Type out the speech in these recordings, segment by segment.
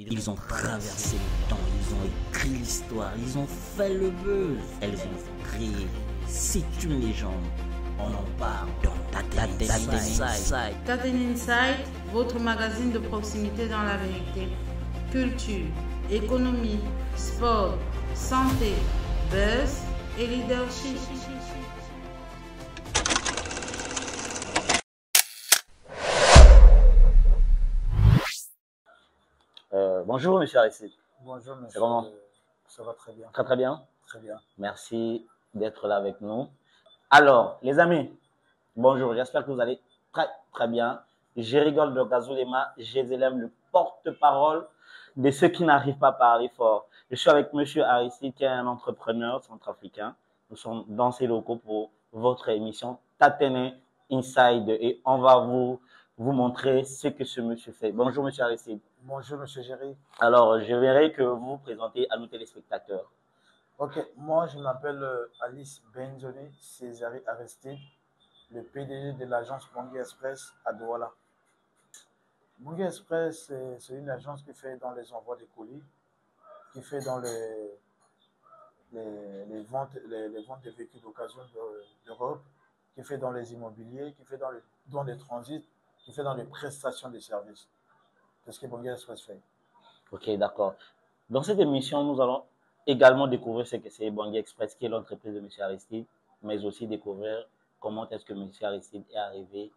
Ils ont traversé le temps, ils ont écrit l'histoire, ils ont fait le buzz, elles ont créé. C'est une légende. On en parle dans Taten Inside. Taten Inside, votre magazine de proximité dans la vérité. Culture, économie, sport, santé, buzz et leadership. Bonjour, monsieur Aristide. Bonjour, monsieur. C'est comment? Ça va très bien. Très, très bien. Très bien. Merci d'être là avec nous. Alors, les amis, bonjour. J'espère que vous allez très, très bien. Je rigole de Gazulema, Jézélem, le porte-parole de ceux qui n'arrivent pas à parler fort. Je suis avec monsieur Aristide, qui est un entrepreneur centrafricain. Nous sommes dans ces locaux pour votre émission Taten Inside et on va vous montrer ce que ce monsieur fait. Bonjour, monsieur Aristide. Bonjour, monsieur Géry. Alors, je verrai que vous vous présentez à nos téléspectateurs. Ok, moi je m'appelle Alice Benzoni Césari Aristide, le PDG de l'agence Bangui Express à Douala. Bangui Express, c'est une agence qui fait dans les envois de colis, qui fait dans les ventes de véhicules d'occasion d'Europe, qui fait dans les immobiliers, qui fait dans les transits, qui fait dans les prestations de services. C'est ce que Bangui Express fait. Ok, d'accord. Dans cette émission, nous allons également découvrir ce que c'est Bangui Express, qui est l'entreprise de M. Aristide, mais aussi découvrir comment est-ce que M. Aristide est arrivé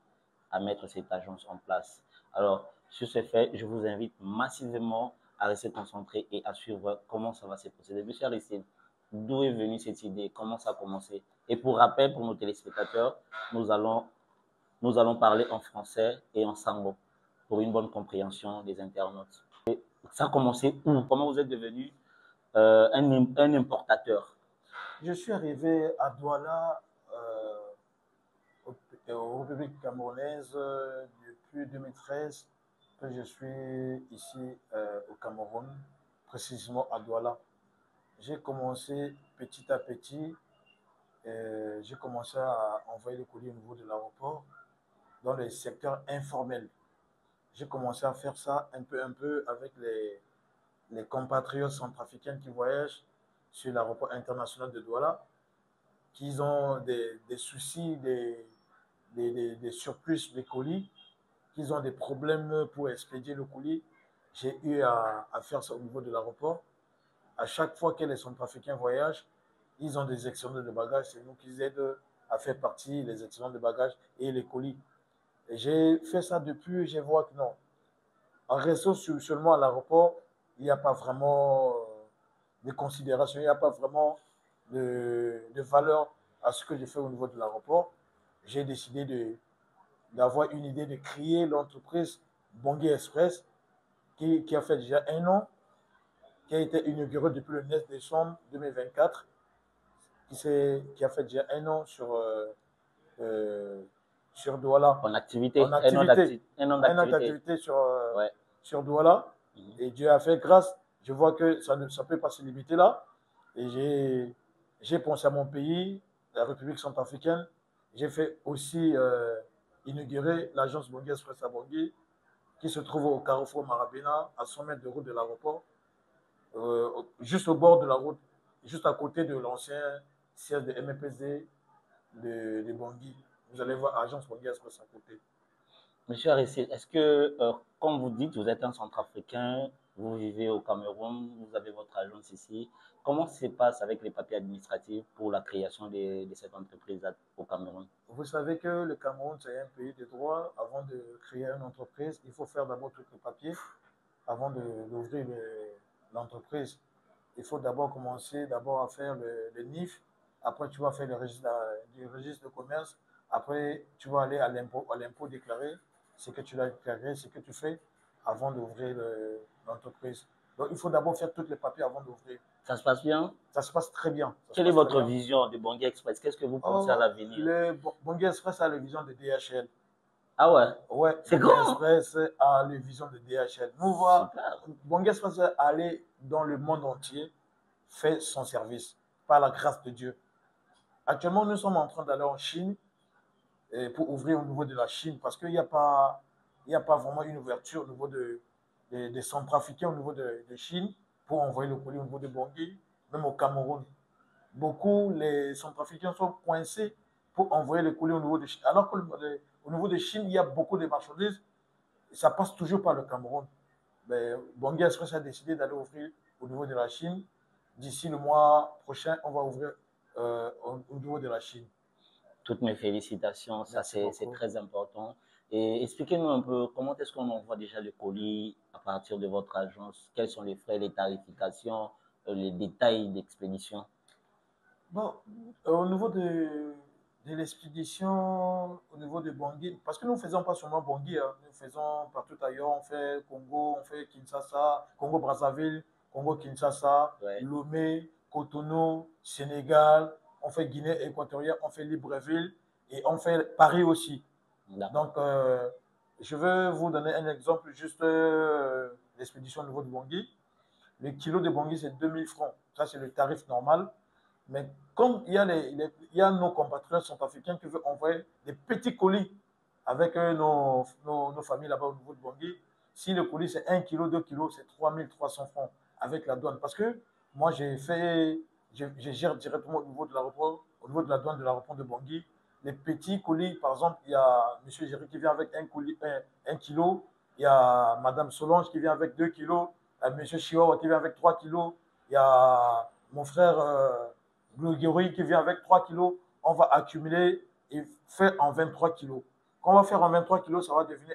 à mettre cette agence en place. Alors, sur ce fait, je vous invite massivement à rester concentré et à suivre comment ça va se procéder. M. Aristide, d'où est venue cette idée? Comment ça a commencé? Et pour rappel, pour nos téléspectateurs, nous allons parler en français et en sango pour une bonne compréhension des internautes. Ça a commencé où? Comment vous êtes devenu un importateur? Je suis arrivé à Douala, aux Républiques camerounaises, depuis 2013, que je suis ici au Cameroun, précisément à Douala. J'ai commencé petit à petit, j'ai commencé à envoyer le colis au niveau de l'aéroport dans les secteurs informels. J'ai commencé à faire ça un peu avec les compatriotes centrafricains qui voyagent sur l'aéroport international de Douala, qui ont des soucis, des surplus de colis, qu'ils ont des problèmes pour expédier le colis. J'ai eu à faire ça au niveau de l'aéroport. À chaque fois que les centrafricains voyagent, ils ont des excédents de bagages. C'est nous qui aident à faire partie les excédents de bagages et les colis. Et j'ai fait ça depuis, je vois que non. En restant seulement à l'aéroport, il n'y a pas vraiment de considération, il n'y a pas vraiment de valeur à ce que j'ai fait au niveau de l'aéroport. J'ai décidé d'avoir une idée de créer l'entreprise Bangui Express qui a fait déjà 1 an, qui a été inaugurée depuis le 9 décembre 2024, qui a fait déjà 1 an sur Douala. En activité, un an d'activité sur Douala. Et Dieu a fait grâce. Je vois que ça ne peut pas se limiter là. Et j'ai pensé à mon pays, la République centrafricaine. J'ai fait aussi inaugurer l'agence Bangui Express à Bangui, qui se trouve au carrefour Marabina, à 100 mètres de route de l'aéroport, juste au bord de la route, juste à côté de l'ancien siège de MPZ de Bangui. Vous allez voir agence Bangui Express à côté. Monsieur Aristide, est-ce que, comme vous dites, vous êtes un centrafricain, vous vivez au Cameroun, vous avez votre agence ici, comment ça se passe avec les papiers administratifs pour la création de cette entreprise au Cameroun? Vous savez que le Cameroun, c'est un pays de droit. Avant de créer une entreprise, il faut faire d'abord tous les papiers avant d'ouvrir l'entreprise. Il faut d'abord commencer à faire le NIF. Après, tu vas faire le registre de commerce. Après, tu vas aller à l'impôt déclarer ce que tu as déclaré, ce que tu fais avant d'ouvrir l'entreprise. Donc, il faut d'abord faire tous les papiers avant d'ouvrir. Ça se passe bien? Ça se passe très bien. Quelle est votre vision de Bangui Express? Qu'est-ce que vous pensez à l'avenir? Le Bangui Express a la vision de DHL. Ah ouais? Ouais, c'est Bangui grand. Express a la vision de DHL. Nous voit Bangui Express aller dans le monde entier, fait son service par la grâce de Dieu. Actuellement, nous sommes en train d'aller en Chine pour ouvrir au niveau de la Chine parce qu'il n'y a pas vraiment une ouverture au niveau de des Centrafricains au niveau de Chine pour envoyer le colis au niveau de Bangui, même au Cameroun. Beaucoup, les Centrafricains sont coincés pour envoyer le colis au niveau de Chine. Alors qu'au niveau de Chine, il y a beaucoup de marchandises et ça passe toujours par le Cameroun. Mais Bangui Express a décidé d'aller ouvrir au niveau de la Chine. D'ici le mois prochain, on va ouvrir au niveau de la Chine. Toutes mes félicitations, ça Merci c'est beaucoup. très important. Et expliquez-nous un peu comment est-ce qu'on envoie déjà le colis à partir de votre agence? Quels sont les frais, les tarifications, les détails d'expédition? Bon, au niveau de l'expédition, au niveau de Bangui, parce que nous ne faisons pas seulement Bangui, hein, nous faisons partout ailleurs, on fait Congo, on fait Kinshasa, Congo-Brazzaville, Congo-Kinshasa, Ouais, Lomé, Cotonou, Sénégal, on fait Guinée équatoriale, on fait Libreville et on fait Paris aussi. d'accord. Donc, je vais vous donner un exemple juste l'expédition au niveau de Bangui. Le kilo de Bangui, c'est 2000 francs. Ça, c'est le tarif normal. Mais comme il y a nos compatriotes centrafricains qui veulent envoyer des petits colis avec nos familles là-bas au niveau de Bangui, si le colis c'est 1 kg, 2 kg, c'est 3300 francs avec la douane. Parce que moi, je gère directement au niveau de l'aéroport, au niveau de la douane de l'aéroport de Bangui. Les petits colis, par exemple, il y a M. Géry qui vient avec 1 kilo, il y a Mme Solange qui vient avec 2 kilos, il y a M. Chihuahua qui vient avec 3 kilos, il y a mon frère Gloguerie qui vient avec 3 kilos, on va accumuler et faire en 23 kilos. Quand on va faire en 23 kilos, ça va devenir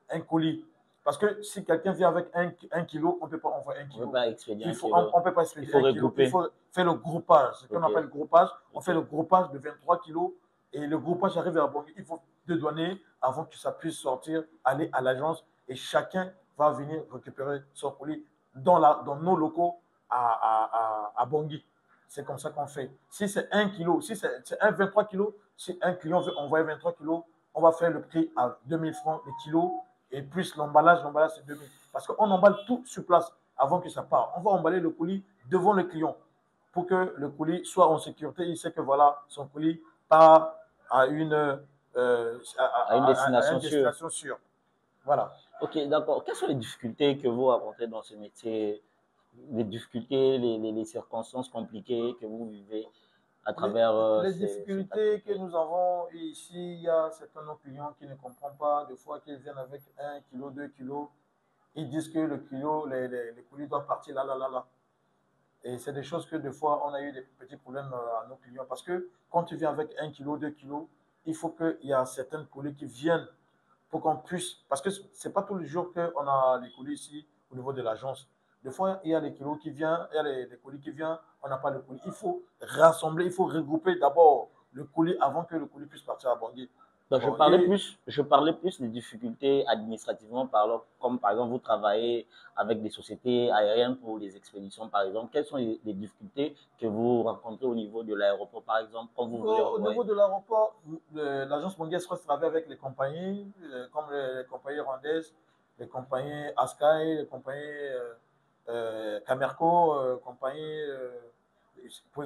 un colis. Parce que si quelqu'un vient avec 1 kilo, on ne peut pas envoyer 1 On ne kilo. peut pas expédier un On kilo. ne peut pas Il expédier faut 1 kilo. Il regrouper. faut faire le groupage. Ce qu'on Ok, appelle le groupage. On ok. fait le groupage de 23 kilos et le groupage arrive à Bangui. Il faut dédouaner avant que ça puisse sortir, aller à l'agence et chacun va venir récupérer son colis dans nos locaux à Bangui. C'est comme ça qu'on fait. Si c'est 1 kilo, si c'est un 23 kilos, si un client veut envoyer 23 kilos, on va faire le prix à 2000 francs le kilo et plus l'emballage c'est 2000. Parce qu'on emballe tout sur place avant que ça parte. On va emballer le colis devant le client pour que le colis soit en sécurité. Il sait que voilà, son colis part à À une destination une sûre. destination sûre. Voilà. Ok, d'accord. Quelles sont les difficultés que vous rencontrez dans ce métier? Les difficultés, les circonstances compliquées que vous vivez à Les, travers les cette difficultés que activité? nous avons ici, il y a certains de nos clients qui ne comprennent pas, des fois qu'ils viennent avec 1 kilo, 2 kilos, ils disent que le kilo, les colis doivent partir là, là, là, là. Et c'est des choses que des fois, on a eu des petits problèmes à nos clients. Parce que quand tu viens avec 1 kilo, 2 kilos, il faut qu'il y a certains colis qui viennent pour qu'on puisse. Parce que ce n'est pas tous les jours qu'on a les colis ici au niveau de l'agence. Des fois, il y a les kilos qui viennent, il y a les colis qui viennent, on n'a pas le colis. Il faut rassembler, il faut regrouper d'abord le colis avant que le colis puisse partir à Bangui. Donc, Bon, je parlais plus des difficultés administrativement parlant, comme par exemple vous travaillez avec des sociétés aériennes pour les expéditions, par exemple. Quelles sont les difficultés que vous rencontrez au niveau de l'aéroport, par exemple, quand vous voulez au envoyer? niveau de l'aéroport, l'agence Bangui Express travaille avec les compagnies, comme les compagnies rwandaises, les compagnies Askai, les compagnies Camerco, compagnies.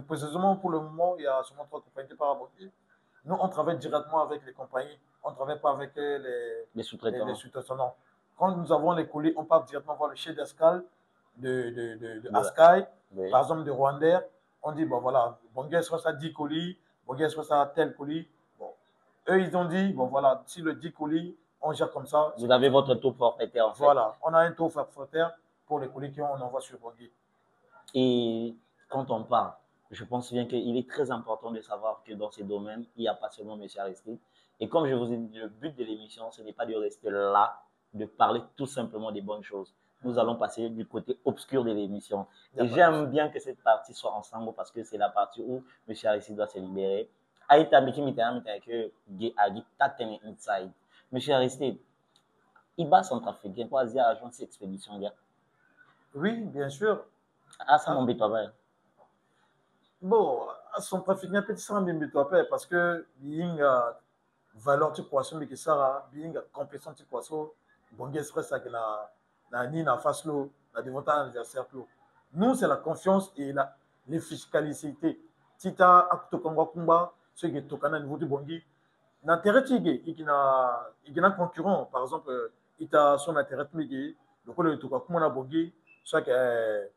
Précisément pour le moment, il y a seulement 3 compagnies qui partent à Bangui. Nous, on travaille directement avec les compagnies. On ne travaille pas avec Les les sous-traitants. sous-traitants. Quand nous avons les colis, on part directement voir le chef d'escale de De la- Askai, Oui. par exemple de Rwanda. On dit, bon voilà, Bangui Express a 10 colis, Bangui Express a tel colis. Bon. Eux, ils ont dit, bon voilà, si le 10 colis, on gère comme ça. Vous avez votre taux forfaitaire, en fait. Voilà, on a un taux forfaitaire pour les colis qu'on envoie sur Bangui. Et quand on parle, je pense bien qu'il est très important de savoir que dans ces domaines, il n'y a pas seulement M. Aristide. Et comme je vous ai dit, le but de l'émission, ce n'est pas de rester là, de parler tout simplement des bonnes choses. Nous allons passer du côté obscur de l'émission. Et j'aime bien que cette partie soit ensemble parce que c'est la partie où M. Aristide doit se libérer. Aïta que inside. M. Aristide, Iba Centrafricain, quoi, Asia agence expédition, Oui, bien sûr. ah, ça m'embête pas mal. Bon, Centrafricain petit ça mbimbi to apé parce que yinga valeur tu poisson mais que ça yinga compétition tu poisson Bangui Express ça que na ni na face lo na devant anniversaire lo. Nous c'est la confiance et les fiscalité. Tita akuto kongwa kumba ce qui est tokana niveau du Bangui. Na intérêt tige ikina concurrent par exemple ita son intérêt migi le col de Tokakuma Bongi, soit que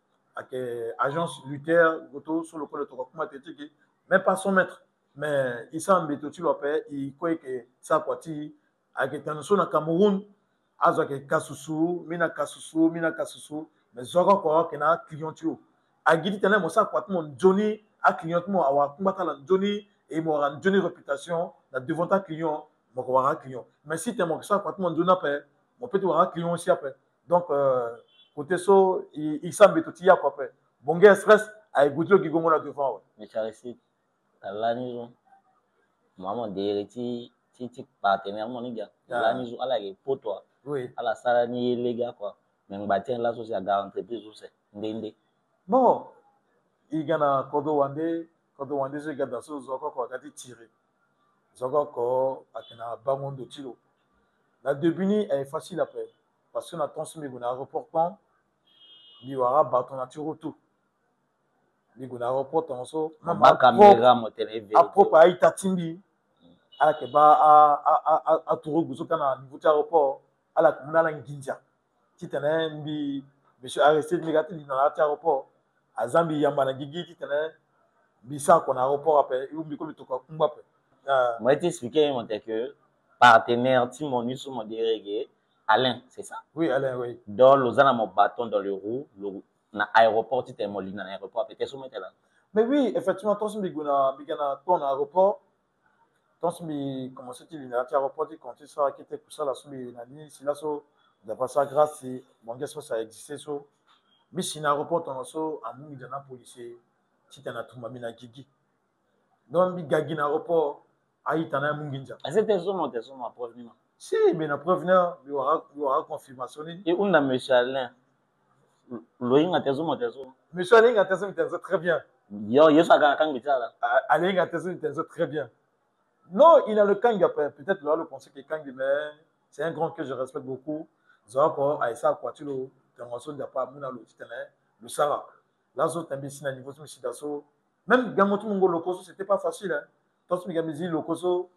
agence Luther, Goto, sur le col de Tokakuma Tetiki, même pas 100 mètres. Mais il s'en met tout le monde, il croit que ça parti, avec un son à Cameroun, avec Kasusu, Mina Kasusu, mais Zoga quoi, qu'il y a un client tu a guidi tellement moi ça quoi mon Johnny a client moi awa kumbata la Johnny et moi une Johnny réputation la devant ta client moi quoi un client mais si tu moi ça quoi mon Johnny après mon peut avoir un client aussi après donc côté so il semble tout y a quoi après bon gars stress avec goutlo qui gomo la devant mais tu as réussi la maison maman dereti ti partenaire mon gars la maison à la pour toi oui à la salle ni les gars quoi mais bâtir la société à entreprise ou c'est ndende. Bon, il y a Kodo Wande, je garde dans ce Zoko quoi, gati tiré. Zoko quoi, akena bangon de tiro. La debuni est facile après, parce qu'on a transmis un aéroport, il y aura bâton nature tout. Il y a un aéroport en so, même à propre à Itatimbi, à la keba à Touro Guzokana niveau aéroport, à la commune Nginja. Si tu as un monsieur arrêté négatif dans l'aéroport. À Zambie, Yambana Gigi, Titane, Bissa, qu'on a aéroport après, ou Biko Bitoka Kumba. Moi, je t'expliquais que partenaire, Timon, sur mon délégué, Alain, c'est ça? Oui, Alain, oui. Dans Lausanne, mon bâton dans le roue, dans l'aéroport, tu t'es molli dans l'aéroport, peut-être sur là. Mais oui, effectivement, ton ton aéroport, ton sumi, comment c'est-il, l'aéroport, quand tu seras quitté pour ça, la sumi, si là, d'après ça, grâce, mon gars, ça existait, mais si l'aéroport, on a so, à mon idée, policier, si tu as tout mamie na Gigi. Donc, mi gagi l'aéroport, aïe, t'en as un munginja. C'était sur mon prévenir. Si, mais la prévenir, il y aura confirmation. Et on a monsieur Alain. Loïng a tesou, monsieur Alain a tesou, très bien. Yo, ça a quand là. Alain a tesou, très bien. Non, il a le Kang, peut-être là, le conseil que Kang, mais c'est un grand que je respecte beaucoup. Zoko, Aïssa, Kwatilo, Tangaso, Diapa, Mouna, le Sarah. Là, autres imbéciles à niveau de Sidaso. Même Gamotu Mungo Lokoso, c'était pas facile. Hein. Tant que Gamizi Lokoso,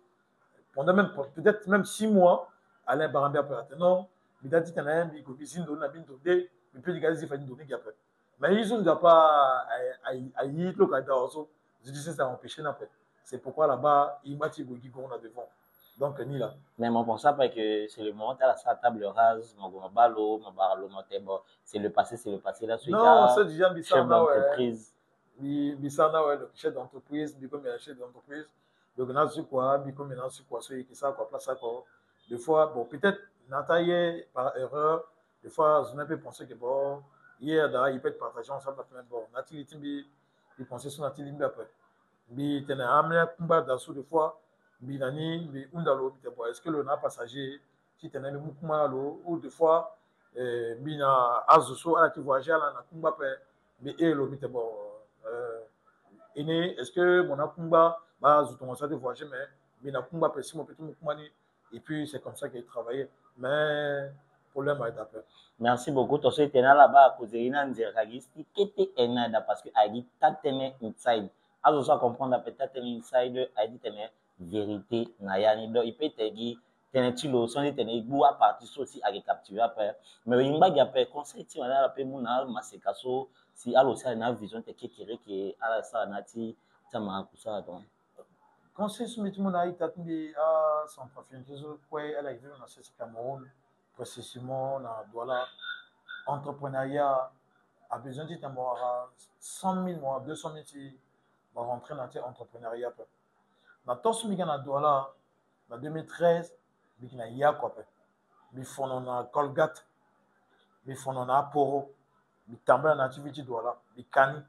pendant même, peut-être même 6 mois, Alain Barambi a fait non, il a dit qu'il y a un bico, il a dit qu'il mais puis il a dit qu'il y a après. Mais ils n'ont pas à y le cas d'Aoso. Je dis que ça a empêché après. C'est pourquoi là-bas, il m'a dit qu'il y a devant. Donc, ni là. Mais mon pensée, parce que c'est le moment, tu as la table rase, mon ballot, mon barreau, c'est le passé, là. Non, c'est déjà Bissana, d'entreprise. Bissana, ouais, le chef d'entreprise, comme un chef d'entreprise. Donc, on a su quoi, comme on a su quoi, c'est ça, quoi, place ça, quoi. Des fois, bon, peut-être, Nathalie, par erreur, des fois, je n'ai pas pensé que, bon, hier, il peut être partagé ensemble, mais bon, Nathalie, il pensait sur Nathalie, après. Mais, tu as amené un combat d'assaut, des fois, est-ce que le passager, si tu as un mouvement ou des fois, bina azuso ala qui voyage là na kumba pe mais elo bite bon est-ce que mon akumba bah je commence à voyager mais bina kumba pe si mon petit mouvement et puis c'est comme ça qu'il travaillait mais problème est après. Merci beaucoup toi c'est là-bas à cause de ina nziragisti kete enada parce que agi tatene inside azuso comprendre peut-être inside agi tene vérité na yani do il peut te tenetilo sonde tenegbu a partir aussi à recapturer après mais il m'a après conseil ti wana après mon masekaso si allo ça na vision te kekere que ala ça nati tama kusa donc conseil soumis mon a itatndi à son profil quoi elle a vu dans ce Cameroun précisément na Douala entrepreneuriat a besoin de t'avoir 100 000 mois 200 000 si va rentrer dans l'entrepreneuriat après na temps soumis na Douala en 2013 bikina ya quoi bi fono na Colgate bi fono na Poro bi tamba na activité Douala bi kani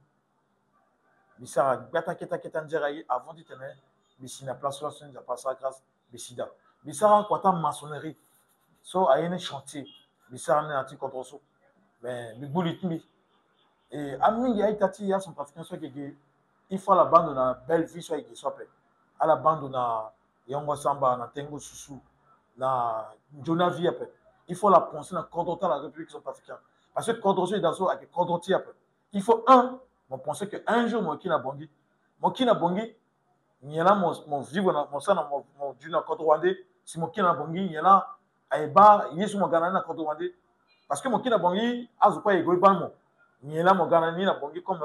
bi sara gata keta njerayi avant de tenir bi sina place là sur la passe grâce bi sida bi sara quoi ta maçonnerie so a une chantier bi sara na ti contre so mais bi bulitmi et ami ya itati ya son africain so que il faut la bande na belle vie so que soit à la bande na Yongo Samba na Tengo Susu na Jonavi après il faut la penser dans contre la République centrafricaine parce que contre est dans avec contre après il faut on pensait que un jour mon kina bongi il y a là mon vivre mon ça mon du na contre Rwandais si mon kina bongi il y a là ay ba yesu mon gana na contre Rwandais parce que mon kina bongi azupa ego ibalmo ni là mon gana ni na bongi comme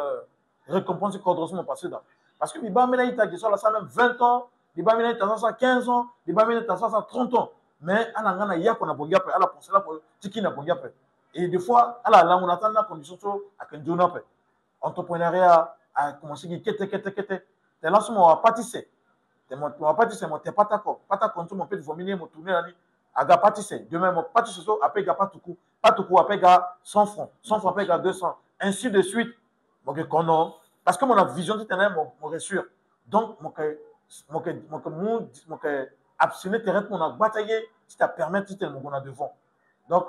récompense cordros mon passé là parce que biba mena ita qui sont là ça même 20 ans biba mena ita ça 15 ans biba mena ita ça 30 ans mais ala ngana ya ko na bongi après ala penser là pour tiki na bongi après et des fois ala là on attend la condition so à que Dieu après entrepreneuriat a commencé qui kete t'es là sur mon pâtisser t'es mon pâtisser mon t'es pas d'accord mon peut vominer mon tourner là aga pâtisser demain mon pâtisser so après ga pas tout coup après ga 100 francs après ga 200 ainsi de suite mon que kono parce que mon vision dit mon reçu donc mon abstinent terrain mon a bataillé si t'as permettre si t'es mon a devant donc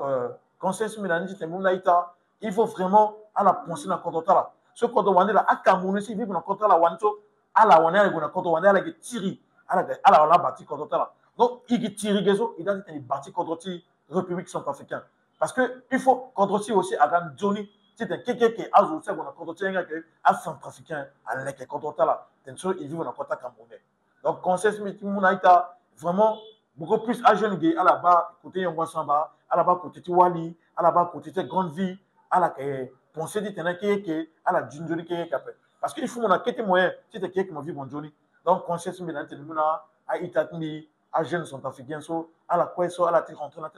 conseil sur Mélanie t'es mon naïta il faut vraiment à la penser dans contre là ce qu'on doit là à Cameroun si vivre dans contre la wanto à la wana il na contre wana la qui tire à la bâti contre là donc il tire gezo il doit être bâti contre République centrafricaine parce que il faut contre aussi à grand Johnny c'est un quelqu'un a joué ça qu'on a contre à centrafricain à l'ek contre là tension il vit dans contre camerounais donc conseil Smith Munaita vraiment beaucoup plus à jeune gay à la bas côté Yongwa Samba à la bas côté Tiwali à la bas côté grande vie à la penser dit que à la Johnny qui est capable parce qu'il faut mon enquête moyen c'est qui qui m'a vu mon Johnny donc conseil Smith Muna à Itatmi à jeunes centrafricains so à la quoi so à la rentrée dans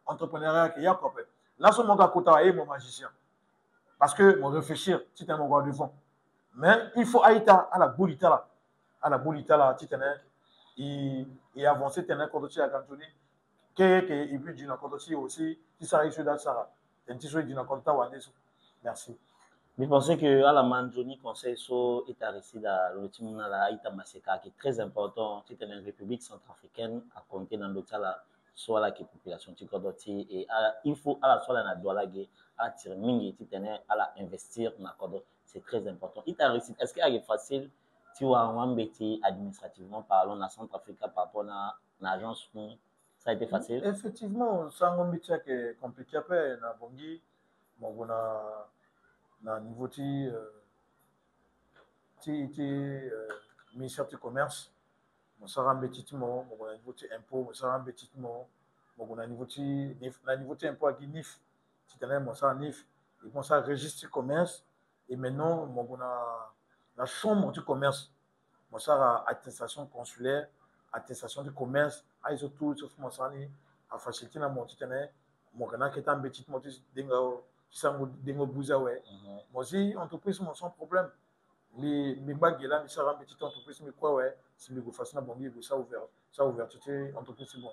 entrepreneuriat qui y a quoi là sur mon gars kota et mon magicien parce que mon réfléchir c'est un mon devant mais il faut aïta à la bolita là tu tenais et avancer tenais contre tu à Cantoni que et puis du na contre aussi si ça arrive dans ça un petit du na contre merci. Je pensais que à la Manjoni conseil so est arrêté dans le team la Ita Maseka qui est très important c'est une république centrafricaine à compter dans l'autre là soit la population tikodoti et il faut à la soit la douala à tirer mingi titene à la investir na kodo c'est très important il t'a réussi est-ce qu'il est facile tu vois un bêtis administrativement parlant na Centrafrique par rapport à l'agence ça a été facile effectivement ça un métier qui est compliqué après na bongi bon na niveau ti ministère du commerce mon ça un petit mot mon niveau ti impôt mon ça un petit mot mon niveau ti impôt à NIF si tu as mon ça NIF et mon ça registre du commerce et maintenant mon la chambre du commerce mon ça attestation consulaire attestation du commerce ils ont tout sur mon ça ni à faciliter na mon ti tenait mon gana qui est un petit mot dingo ça dingo bouza ouais moi aussi entreprise sans problème les bagues là mais ça rend petite entreprise mais quoi ouais si me go façon bon ça ouvert tu entreprise c'est bon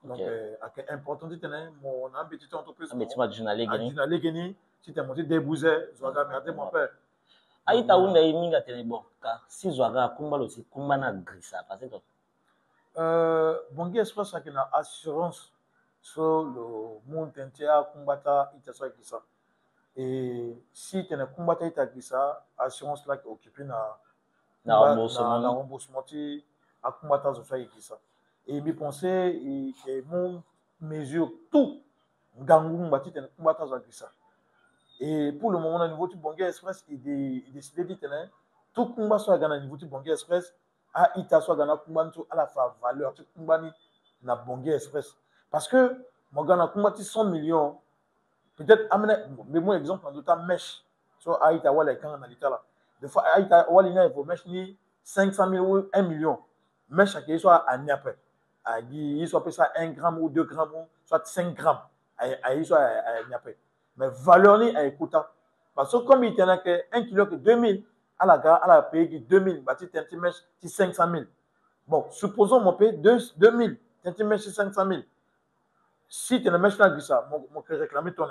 donc à important tu tenais mon petite entreprise mais tu m'as journalier gagné si tu as monté des bouzets zoaga mais mon père aïta unda iminga tele bon car si zoaga kumba aussi kumba na grisa parce que bongi espace ça qui na assurance sur le monde entier kumbata itaswa grisa et si tu as combattu ita grisa assurance là qui occupe na remboursement ti à combattre ça grisa et me penser que mon mesure tout gangu mbati tu as combattre ça grisa et pour le moment au niveau du Bongi Express il décidé de tenir tout combat soit gagné au niveau du Bongi Express à ita soit gagné combat à la valeur tout combat ni na Bongi Express parce que mon gagné combat 100 millions peut-être amener mais mon exemple en d'autres mèche soit à ita wala quand on a l'état là des fois à ita wala il faut mèche ni 500 000 ou 1 million mèche qui soit à ni après à il soit ça 1 gramme ou 2 grammes ou soit 5 grammes à il soit à ni après mais valeur ni à écouter parce que comme il y en a que 1 kilo que 2000 à la payer 2000 bah tu mèche 500 000 bon supposons mon paye 2000 tu mèche 500 000 si tu ne mèches pas ça mon réclamer ton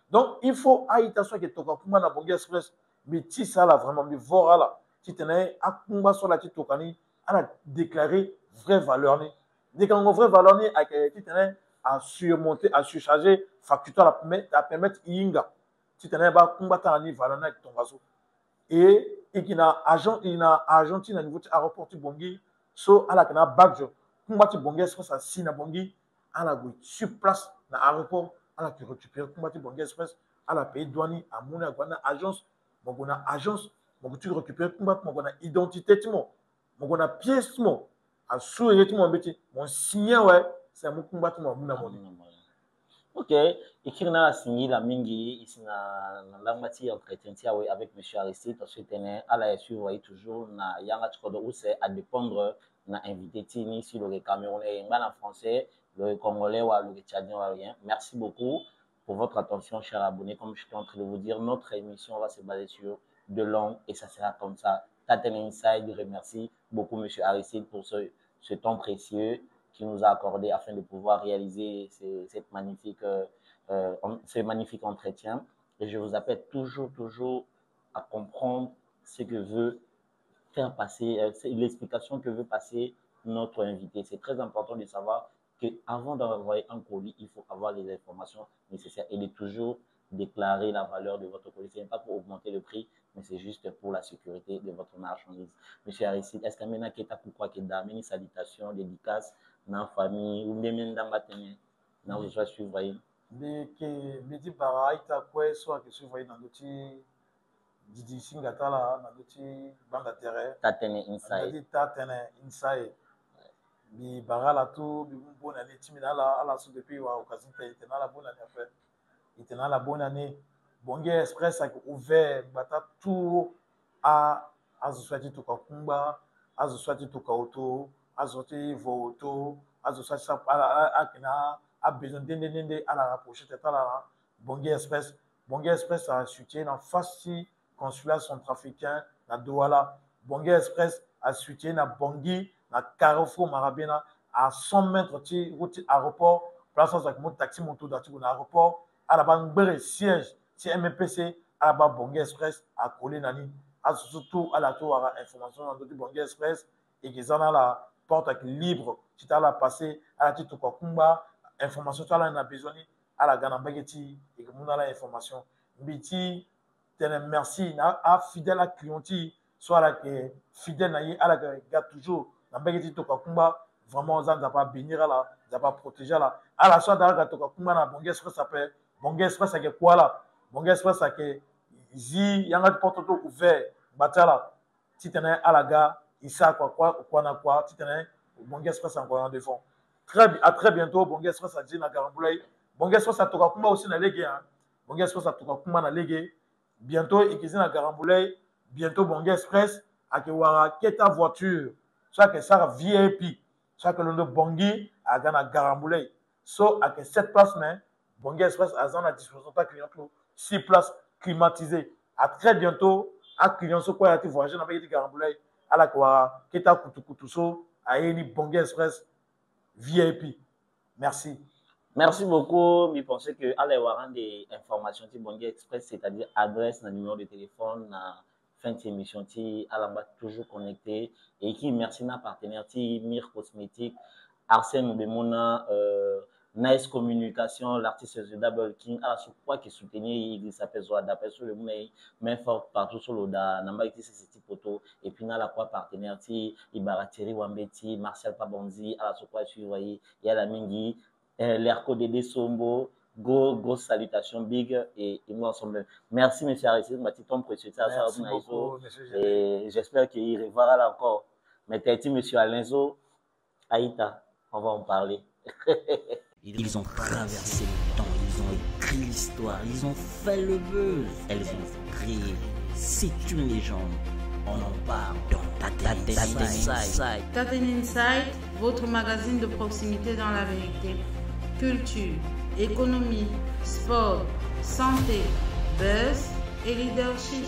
donc il faut aïta soit que toka pour na Bongi Express mais si ça là vraiment mais voir là si tu n'es à combat sur la petite tokani à déclarer vraie valeur ni dès qu'on vraie valeur ni à que tu n'es à surmonter à surcharger facture à permettre inga si tu n'es pas combattre ni valeur avec ton vaso et qui na Argentine à niveau aéroport du Bongi so à la kana bagjo combattre Bongi Express à Sina Bongi à la go sur place dans l'aéroport à la qui récupère combattre Bongi Express à la pays douane à mon agence mon agence mon tu récupères combattre mon identité tout mon pièce tout à sourire tout mon petit mon signe ouais c'est mon combattre mon Ok, écrire dans la signe la mingi ici na langmati entretien avec monsieur Aristide ensuite à la suivre toujours na yanga tikodo où c'est à dépendre na invité tini si le Camerounais en français le Congolais ou le Tchadien ou rien. Merci beaucoup pour votre attention chers abonnés. Comme je suis en train de vous dire, notre émission va se baser sur de long et ça sera comme ça. Taten Inside remercie beaucoup monsieur Aristide pour ce temps précieux qui nous a accordé afin de pouvoir réaliser ce magnifique entretien. Et je vous appelle toujours à comprendre ce que veut faire passer, l'explication que veut passer notre invité. C'est très important de savoir qu'avant d'envoyer un colis, il faut avoir les informations nécessaires et de toujours déclarer la valeur de votre colis. Ce n'est pas pour augmenter le prix, mais c'est juste pour la sécurité de votre marchandise. Monsieur Aristide, est-ce que maintenant qu'il y a une salutation, dédicace, dans la famille, ou même dans la famille, dans le suivre. Mais me dit bara ita quoi soit que suivre dans l'outil Didi Singatala dans l'outil bande terre. Tatene Inside. Tatene Inside. Bi bara la tout, bi bonne année timina la ala sous depuis wa occasion itena la bonne année après. Itena la bonne année. Bonge Express a ouvert bata tout à souhaiter tout kakumba, à souhaiter tout kauto, à souhaiter voto, à souhaiter ça à kena a besoin d'ende à la rapprocher tête à la Bonge Express a soutien en face si consulat centrafricain na Douala. Bonge Express a soutien na Bangui na Carrefour Marabena à 100 mètres de route aéroport place avec mon taxi moto d'article na aéroport à la banque siège si MPC à la Bonge Express à coller nani à surtout à la tour à information dans d'autres Bonge Express et qu'ils en a la porte libre si tu as la passé à la titre Kumba information tu as la besoin à la Ghana Bageti et que mon a la information biti merci à fidèle à clienti soit la que fidèle à la gars toujours na Bageti to Kumba vraiment ça n'a pas bénir là ça pas protéger là à la soit dans la to Kumba na Bonge Express s'appelle Bonge Express à quoi là Bonge Express à que zi yanga porte tout ouvert batala si tu à la gare isa quoi na quoi si tu Bonge Express encore en défend à très bientôt Bonge Express à dit na Garamboulay Bonge Express à toka kumba aussi na légué hein Bonge Express à toka kumba na légué bientôt ikizi na Garamboulay bientôt Bonge Express à que wara keta voiture soit que ça VIP soit que le Bongi à gana Garamboulay so à que 7 places mais Bonge Express à zone à disposition ta client pour 6 places climatisées à très bientôt à client so quoi a été voyager na Bageti Garamboulay à la quoi keta kutu so à Eni Bonge Express VIP. Merci. Merci beaucoup. Je pense que allez avoir des informations sur Bonge Express, c'est-à-dire adresse, numéro de téléphone, fin de émission, à la base toujours connecté. Et qui merci à partenaire, Mir Cosmétique, Arsène Oubemona, Nice Communication, l'artiste The Double King, à la quoi qui soutenait, il s'appelle Zoada, sur le main fort partout sur l'Oda, Namba qui c'est ce type photo, et puis à la quoi partenaire, Ibaratiri Wambeti, Martial Pabonzi, à la quoi suivre, il y a la Mingi, l'Erco Dédé Sombo, grosse salutation big et moi ensemble. Merci monsieur Aristide, ma petite homme précieux, merci beaucoup, et j'espère qu'il reverra là encore. Mais t'as dit monsieur Alenzo, Aïta, on va en parler. Ils ont traversé le temps, ils ont écrit l'histoire, ils ont fait le buzz, elles ont créé. C'est une légende. On en parle dans Taten Inside. Taten Inside, votre magazine de proximité dans la vérité. Culture, économie, sport, santé, buzz et leadership.